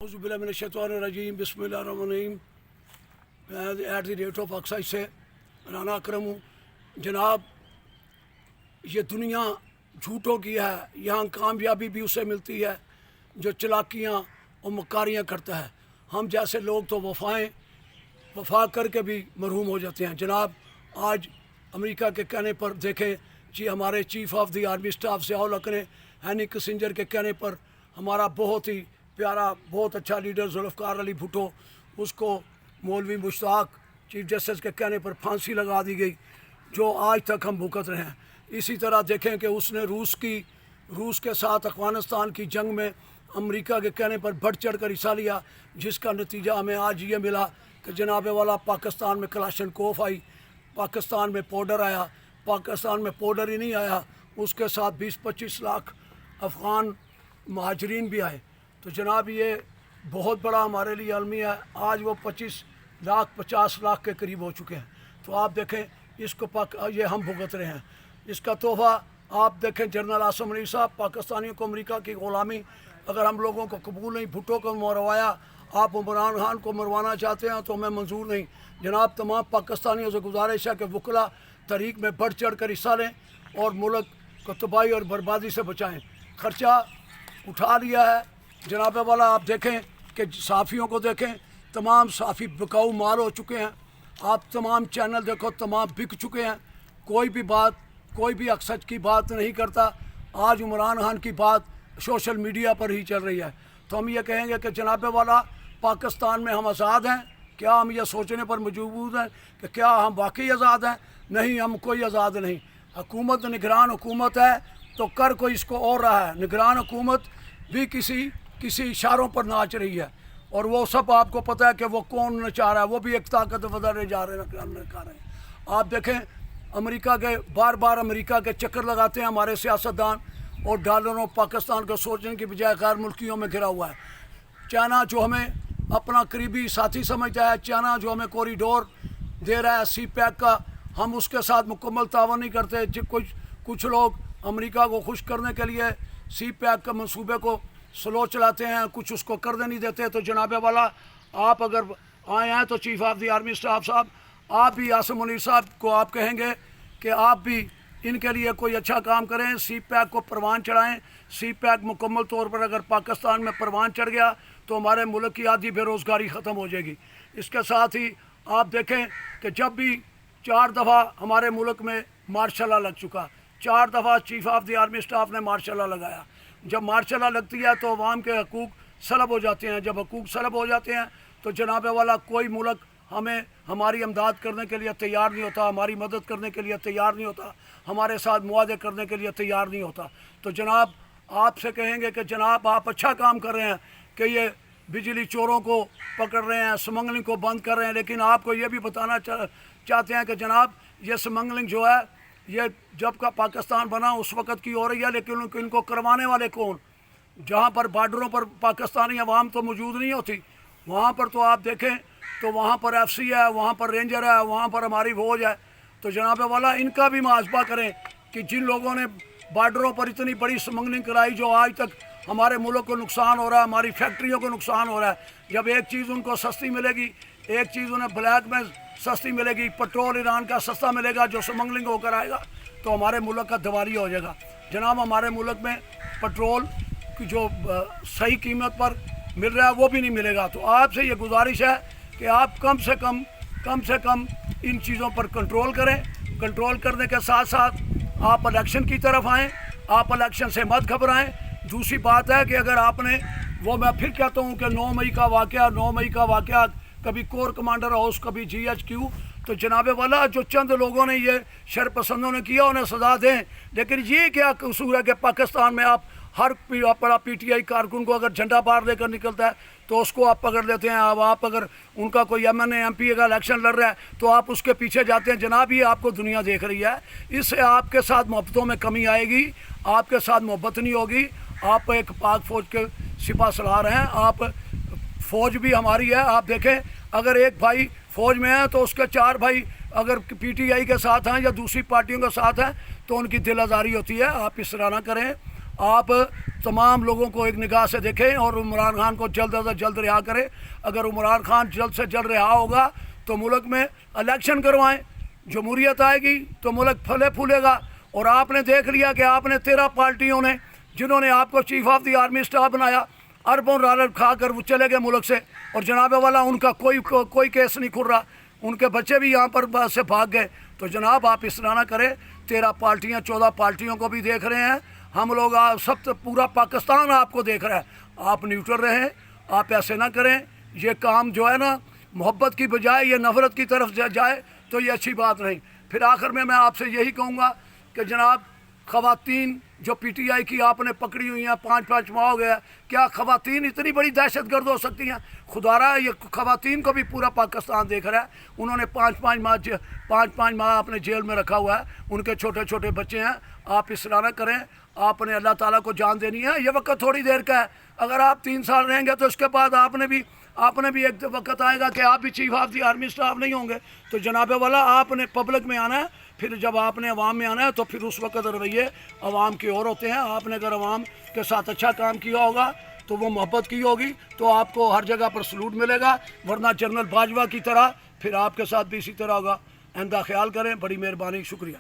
बिस्मिल्लाहिर्रहमानिर्रहीम बिस्मिल्लाहिर्रहमानिर्रहीम। मैं @ऑक्साइड से राना अकरम हूँ। जनाब, ये दुनिया झूठों की है, यहाँ कामयाबी भी उसे मिलती है जो चालाकियाँ और मकारियाँ करता है। हम जैसे लोग तो वफा करके भी मरहूम हो जाते हैं। जनाब, आज अमेरिका के कहने पर देखें जी, हमारे chief of the army staff Ziaul हक ने हेनरी किसिंजर के कहने पर हमारा बहुत ही प्यारा, बहुत अच्छा लीडर जुल्फ़िकार अली भुट्टो, उसको मौलवी मुश्ताक चीफ जस्टिस के कहने पर फांसी लगा दी गई, जो आज तक हम भुगत रहे हैं। इसी तरह देखें कि उसने रूस के साथ अफ़गानिस्तान की जंग में अमेरिका के कहने पर बढ़ चढ़ कर हिस्सा लिया, जिसका नतीजा हमें आज ये मिला कि जनाब वाला पाकिस्तान में कलाशनकोफ आई, पाकिस्तान में पाउडर आया। पाकिस्तान में पाउडर ही नहीं आया, उसके साथ 20-25 लाख अफ़गान महाजरीन भी आए। तो जनाब, ये बहुत बड़ा हमारे लिए अलमी है। आज वो 25 लाख 50 लाख के करीब हो चुके हैं। तो आप देखें, ये हम भुगत रहे हैं। इसका तोहफ़ा आप देखें, जनरल आसिम मुनीर साहब, पाकिस्तानियों को अमेरिका की ग़ुलामी अगर हम लोगों को कबूल नहीं, भुट्टो को मरवाया, आप इमरान खान को मरवाना चाहते हैं तो हमें मंजूर नहीं। जनाब, तमाम पाकिस्तानियों से गुजारिश है कि वकला तहरीक में बढ़ चढ़ कर हिस्सा लें और मुल्क को तबाही और बर्बादी से बचाएँ। ख़र्चा उठा लिया है जनाब वाला। आप देखें कि सहाफ़ियों को देखें, तमाम सहाफ़ी बिकाऊ माल हो चुके हैं। आप तमाम चैनल देखो, तमाम बिक चुके हैं। कोई भी हक़ सच की बात नहीं करता। आज इमरान खान की बात सोशल मीडिया पर ही चल रही है। तो हम ये कहेंगे कि जनाब वाला, पाकिस्तान में हम आज़ाद हैं? क्या हम ये सोचने पर मजबूर हैं कि क्या हम वाकई आज़ाद हैं? नहीं, हम कोई आज़ाद नहीं। हुकूमत निगरान हुकूमत है तो कर कोई इसको और रहा है। निगरान हुकूमत भी किसी इशारों पर नाच रही है, और वो सब आपको पता है कि वो कौन नचा रहा है। वो भी एक ताकत बदलने जा रहे हैं। आप देखें, अमेरिका के बार अमेरिका के चक्कर लगाते हैं हमारे सियासतदान, और डॉलरों पाकिस्तान को सोचने की बजाय गैर मुल्कियों में घिरा हुआ है। चाइना जो हमें अपना करीबी साथी समझता है, चाइना जो हमें कॉरिडोर दे रहा है CPEC का, हम उसके साथ मुकम्मल तावन नहीं करते। कुछ लोग अमेरिका को खुश करने के लिए CPEC के मंसूबे को स्लो चलाते हैं, कुछ उसको करने नहीं देते। तो जनाब वाला, आप अगर आए हैं तो chief of the army staff साहब, आप भी आसिम मुनीर साहब को आप कहेंगे कि आप भी इनके लिए कोई अच्छा काम करें, CPEC को परवान चढ़ाएं। CPEC मुकम्मल तौर पर अगर पाकिस्तान में परवान चढ़ गया तो हमारे मुल्क की आधी बेरोज़गारी ख़त्म हो जाएगी। इसके साथ ही आप देखें कि जब भी 4 दफ़ा हमारे मुल्क में मार्शल लॉ लग चुका, 4 दफ़ा chief of the army staff ने मार्शल लॉ लगाया। जब मार्शल लॉ लगती है तो अवाम के हकूक़ सलब हो जाते हैं। जब हकूक़ सलब हो जाते हैं तो जनाब वाला, कोई मुल्क हमारी इमदाद करने के लिए तैयार नहीं होता, हमारी मदद करने के लिए तैयार नहीं होता, हमारे साथ मुआहदे करने के लिए तैयार नहीं होता। तो जनाब, आपसे कहेंगे कि जनाब, आप अच्छा काम कर रहे हैं कि ये बिजली चोरों को पकड़ रहे हैं, स्मगलिंग को बंद कर रहे हैं, लेकिन आपको ये भी बताना चाहते हैं कि जनाब, ये स्मगलिंग जो है, ये जब का पाकिस्तान बना उस वक़्त की हो रही है, लेकिन इनको करवाने वाले कौन? जहाँ पर बॉर्डरों पर पाकिस्तानी अवाम तो मौजूद नहीं होती, वहाँ पर तो आप देखें तो वहाँ पर FC है, वहाँ पर रेंजर है, वहाँ पर हमारी फौज है। तो जनाब वाला, इनका भी मुआवजा करें कि जिन लोगों ने बॉर्डरों पर इतनी बड़ी स्मगलिंग कराई, जो आज तक हमारे मुल्क को नुकसान हो रहा है, हमारी फैक्ट्रियों को नुकसान हो रहा है। जब एक चीज़ उनको सस्ती मिलेगी, एक चीज़ उन्हें ब्लैक में सस्ती मिलेगी, पेट्रोल ईरान का सस्ता मिलेगा जो स्मगलिंग होकर आएगा, तो हमारे मुल्क का दिवालिया हो जाएगा। जनाब, हमारे मुल्क में पेट्रोल की जो सही कीमत पर मिल रहा है वो भी नहीं मिलेगा। तो आपसे ये गुजारिश है कि आप कम से कम इन चीज़ों पर कंट्रोल करें। कंट्रोल करने के साथ साथ आप इलेक्शन की तरफ आएँ, आप इलेक्शन से मत घबराएं। दूसरी बात है कि अगर आपने, वो मैं फिर कहता हूँ कि 9 मई का वाक़या कभी कोर कमांडर हाउस, कभी GHQ, तो जनाब वाला, जो चंद लोगों ने ये शरपसंदों ने किया उन्हें सज़ा दें। लेकिन ये क्या कसूर है कि पाकिस्तान में आप हर बड़ा PTI कारकुन को अगर झंडा बाहर लेकर निकलता है तो उसको आप पकड़ लेते हैं। अब आप अगर उनका कोई MNA MP का इलेक्शन लड़ रहा है तो आप उसके पीछे जाते हैं। जनाब, ये आपको दुनिया देख रही है, इससे आपके साथ मोहब्बतों में कमी आएगी, आपके साथ मोहब्बत नहीं होगी। आप एक पाक फ़ौज के सिपा सलार हैं, आप फ़ौज भी हमारी है। आप देखें, अगर एक भाई फ़ौज में है तो उसके 4 भाई अगर PTI के साथ हैं या दूसरी पार्टियों के साथ हैं तो उनकी दिल आज़ारी होती है। आप इस तरह ना करें। آپ تمام لوگوں کو ایک نگاہ سے دیکھیں اور عمران خان کو جلد از جلد رہا کریں. اگر عمران خان جلد سے جلد رہا ہوگا تو ملک میں الیکشن کروائیں, جمہوریت آئے گی تو ملک پھلے پھولے گا. اور آپ نے دیکھ لیا کہ آپ نے 13 پارٹیوں نے جنہوں نے آپ کو chief of the army staff بنایا, اربوں ڈالر کھا کر وہ چلے گئے ملک سے, اور جناب والا ان کا کوئی کیس نہیں کھل رہا, ان کے بچے بھی یہاں پر سے بھاگ گئے. تو جناب آپ اس طرح نہ کریں. 13 پارٹیاں 14 پارٹیوں کو بھی دیکھ رہے ہیں, ہم لوگ سب پورا پاکستان آپ کو دیکھ رہا ہے. آپ نیوٹرل رہیں, آپ ایسے نہ کریں. یہ کام جو ہے نا محبت کی بجائے یہ نفرت کی طرف جائے تو یہ اچھی بات نہیں. پھر آخر میں آپ سے یہی کہوں گا کہ جناب خواتین جو پی ٹی آئی کی آپ نے پکڑی ہوئی ہیں 5 ماہ ہو گیا, کیا خواتین اتنی بڑی دہشت گرد ہو سکتی ہیں؟ خدا رہا یہ خواتین کو بھی پورا پاکستان دیکھ رہا ہے. انہوں نے 5 ماہ اپنے جیل میں رکھا ہوا ہے, ان کے چھوٹے چھوٹے بچے ہیں. آپ اس طرح نہ کریں. آپ نے اللہ تعالیٰ کو جان دینی ہے. یہ وقت تھوڑی دیر کا ہے. اگر آپ 3 سال رہیں گے تو اس کے بعد آپ نے بھی ایک وقت آئے گا کہ آپ بھی chief of the army staff نہیں ہوں گے. تو جناب والا آپ نے پبلک میں آنا ہے. پھر جب آپ نے عوام میں آنا ہے تو پھر اس وقت رویے عوام کی اور ہوتے ہیں. آپ نے اگر عوام کے ساتھ اچھا کام کیا ہوگا تو وہ محبت کی ہوگی تو آپ کو ہر جگہ پر سلوٹ ملے گا, ورنہ جنرل باجوہ کی طرح پھر آپ کے ساتھ بھی اسی طرح ہوگا. آئندہ خیال کریں. بڑی مہربانی, شکریہ.